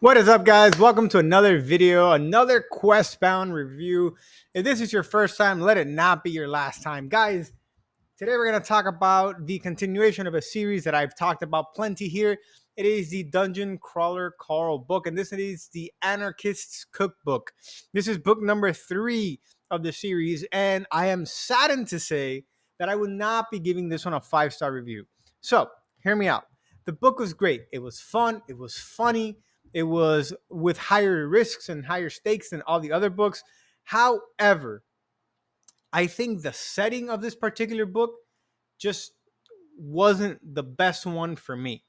What is up, guys? Welcome to another video, another QuestBound review. If this is your first time, let it not be your last time. Guys, today we're going to talk about the continuation of a series that I've talked about plenty here. It is the Dungeon Crawler Carl book, and this is the Anarchist's Cookbook. This is book number 3 of the series, and I am saddened to say that I would not be giving this one a 5-star review. So, hear me out. The book was great. It was fun. It was funny. It was with higher risks and higher stakes than all the other books. However, I think the setting of this particular book just wasn't the best one for me.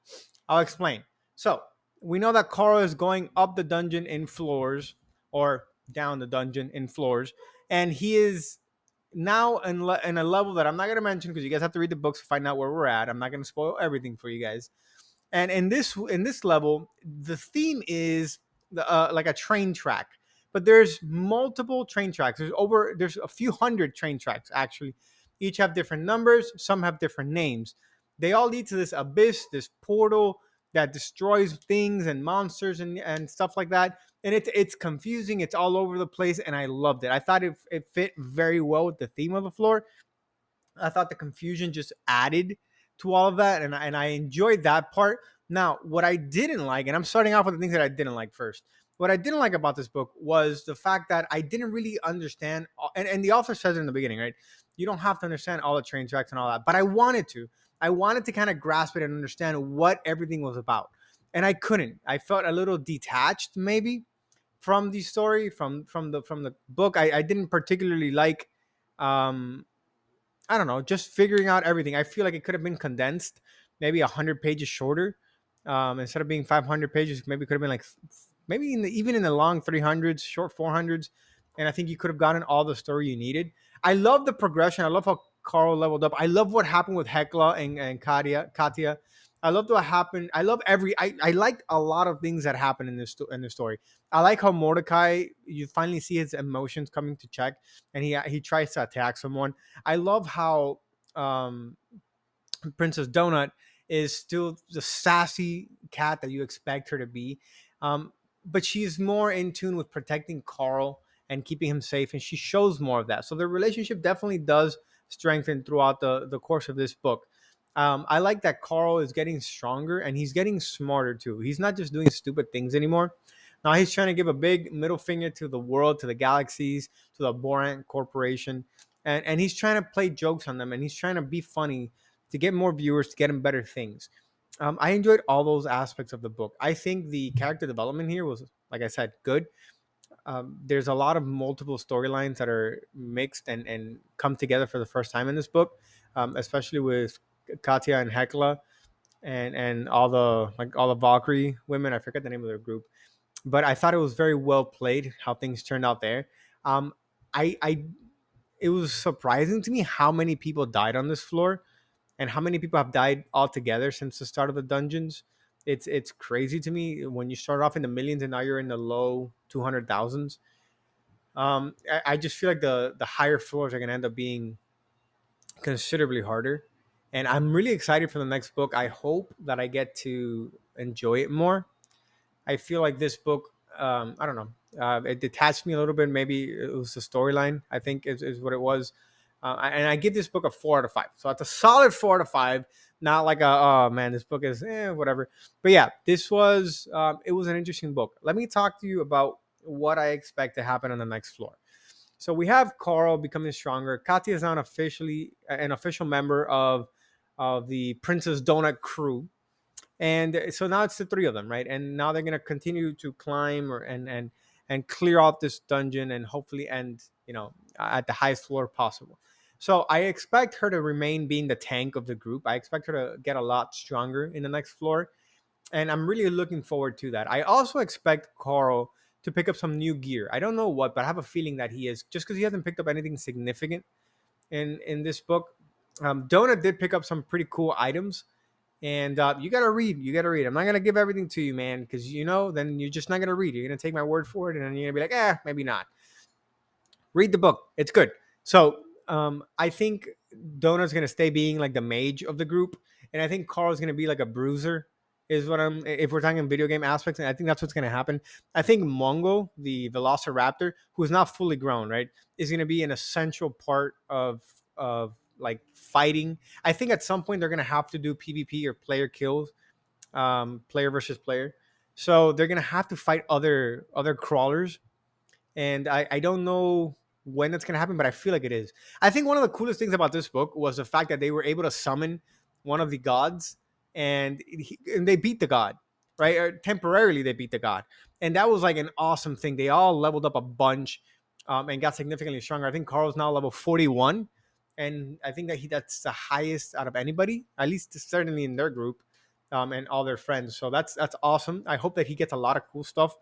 I'll explain. So, we know that Carl is going up the dungeon in floors or down the dungeon in floors, and he is now in a level that I'm not going to mention because you guys have to read the books to find out where we're at. I'm not going to spoil everything for you guys. And in this level, the theme is like a train track, but there's multiple train tracks. There's a few hundred train tracks actually. Each have different numbers. Some have different names. They all lead to this abyss, this portal that destroys things and monsters and stuff like that. And it's confusing. It's all over the place, and I loved it. I thought it fit very well with the theme of the floor. I thought the confusion just added to all of that, and I enjoyed that part. Now, what I didn't like, and I'm starting off with the things that I didn't like first. What I didn't like about this book was the fact that I didn't really understand, and the author says it in the beginning, right? You don't have to understand all the train tracks and all that, but I wanted to. I wanted to kind of grasp it and understand what everything was about, and I couldn't. I felt a little detached, maybe, from the story, from the book. I didn't particularly like. Um, I don't know, just figuring out everything. I feel like it could have been condensed, maybe 100 pages shorter. Instead of being 500 pages, maybe it could have been like maybe even in the long 300s, short 400s, and I think you could have gotten all the story you needed. I love the progression. I love how Carl leveled up. I love what happened with Hecla and Katia. I love what happened. I love I liked a lot of things that happened in this story. I like how Mordecai, you finally see his emotions coming to check, and he tries to attack someone. I love how um, Princess Donut is still the sassy cat that you expect her to be, um, but she's more in tune with protecting Carl and keeping him safe, and she shows more of that. So the relationship definitely does strengthen throughout the course of this book. I like that Carl is getting stronger and he's getting smarter too. He's not just doing stupid things anymore. Now he's trying to give a big middle finger to the world, to the galaxies, to the Boran Corporation, and he's trying to play jokes on them, and he's trying to be funny to get more viewers, to get him better things. I enjoyed all those aspects of the book. I think the character development here was, like I said, good. There's a lot of multiple storylines that are mixed and come together for the first time in this book, especially with Katya and Hecla and all the Valkyrie women. I forget the name of their group, but I thought it was very well played how things turned out there. Um, I it was surprising to me how many people died on this floor and how many people have died altogether since the start of the dungeons. It's crazy to me when you start off in the millions and now you're in the low 200,000s. I just feel like the higher floors are gonna end up being considerably harder, and I'm really excited for the next book. I hope that I get to enjoy it more. I feel like this book, I don't know, it detached me a little bit. Maybe it was the storyline, I think is what it was. And I give this book a 4 out of 5. So it's a solid 4 out of 5, not like oh man, this book is whatever. But yeah, it was an interesting book. Let me talk to you about what I expect to happen on the next floor. So we have Carl becoming stronger. Katya is now officially an official member of the Princess Donut crew, and so now it's the three of them, right? And now they're gonna continue to climb and clear out this dungeon and hopefully end, at the highest floor possible. So I expect her to remain being the tank of the group. I expect her to get a lot stronger in the next floor, and I'm really looking forward to that. I also expect Carl to pick up some new gear. I don't know what, but I have a feeling that he is, just because he hasn't picked up anything significant in this book. Donut did pick up some pretty cool items, and you gotta read. You gotta read. I'm not gonna give everything to you, man, because then you're just not gonna read. You're gonna take my word for it, and then you're gonna be like, maybe not. Read the book. It's good. So I think Donut's gonna stay being like the mage of the group, and I think Carl's gonna be like a bruiser. is what I'm, if we're talking video game aspects, and I think that's what's going to happen. I think Mongo, the Velociraptor, who is not fully grown, right, is going to be an essential part of like fighting. I think at some point they're going to have to do PvP or player kills, player versus player. So they're going to have to fight other crawlers, and I don't know when that's gonna happen, but I feel like it is. I think one of the coolest things about this book was the fact that they were able to summon one of the gods, and they beat the god, right? Or temporarily, they beat the god, and that was like an awesome thing. They all leveled up a bunch, and got significantly stronger. I think Carl's now level 41, and I think that that's the highest out of anybody, at least certainly in their group, and all their friends. So that's awesome. I hope that he gets a lot of cool stuff.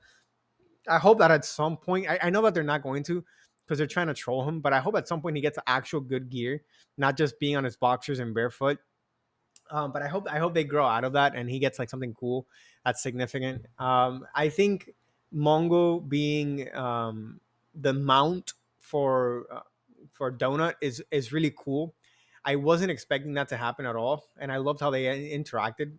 I hope that at some point, I know that they're not going to because they're trying to troll him, but I hope at some point he gets actual good gear, not just being on his boxers and barefoot. But I hope they grow out of that and he gets like something cool that's significant. I think Mongo being the mount for Donut is really cool. I wasn't expecting that to happen at all, and I loved how they interacted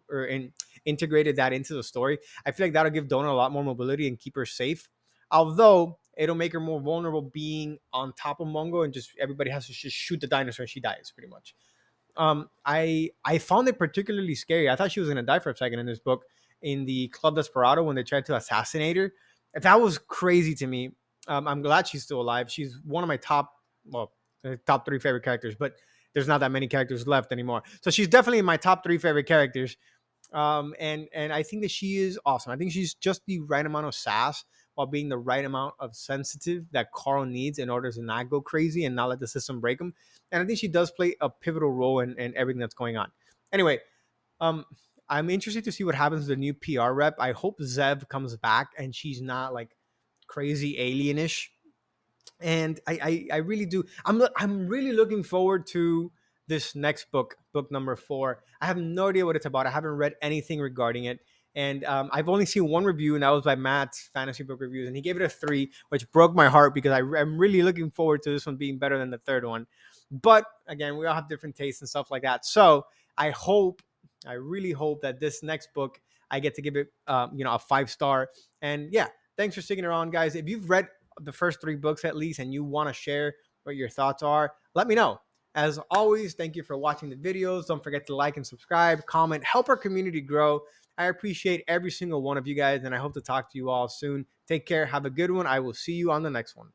integrated that into the story. I feel like that'll give Donut a lot more mobility and keep her safe. Although it'll make her more vulnerable being on top of Mongo and just everybody has to just shoot the dinosaur and she dies pretty much. I found it particularly scary. I thought she was gonna die for a second in this book in the Club Desperado when they tried to assassinate her. That was crazy to me. I'm glad she's still alive. She's one of my top three favorite characters, but there's not that many characters left anymore. So she's definitely in my top three favorite characters. And I think that she is awesome. I think she's just the right amount of sass while being the right amount of sensitive that Carl needs in order to not go crazy and not let the system break him. And I think she does play a pivotal role in everything that's going on. Anyway, um, I'm interested to see what happens to the new PR rep. I hope Zev comes back and she's not like crazy alienish, and I really do. I'm really looking forward to this next book, book number 4. I have no idea what it's about. I haven't read anything regarding it, and I've only seen one review, and that was by Matt's Fantasy Book Reviews, and he gave it a 3, which broke my heart because I'm really looking forward to this one being better than the third one. But again, we all have different tastes and stuff like that. So I hope, I really hope that this next book I get to give it, a 5 star. And yeah, thanks for sticking around, guys. If you've read the first 3 books at least and you want to share what your thoughts are, let me know. As always, thank you for watching the videos. Don't forget to like and subscribe, comment, help our community grow. I appreciate every single one of you guys, and I hope to talk to you all soon. Take care. Have a good one. I will see you on the next one.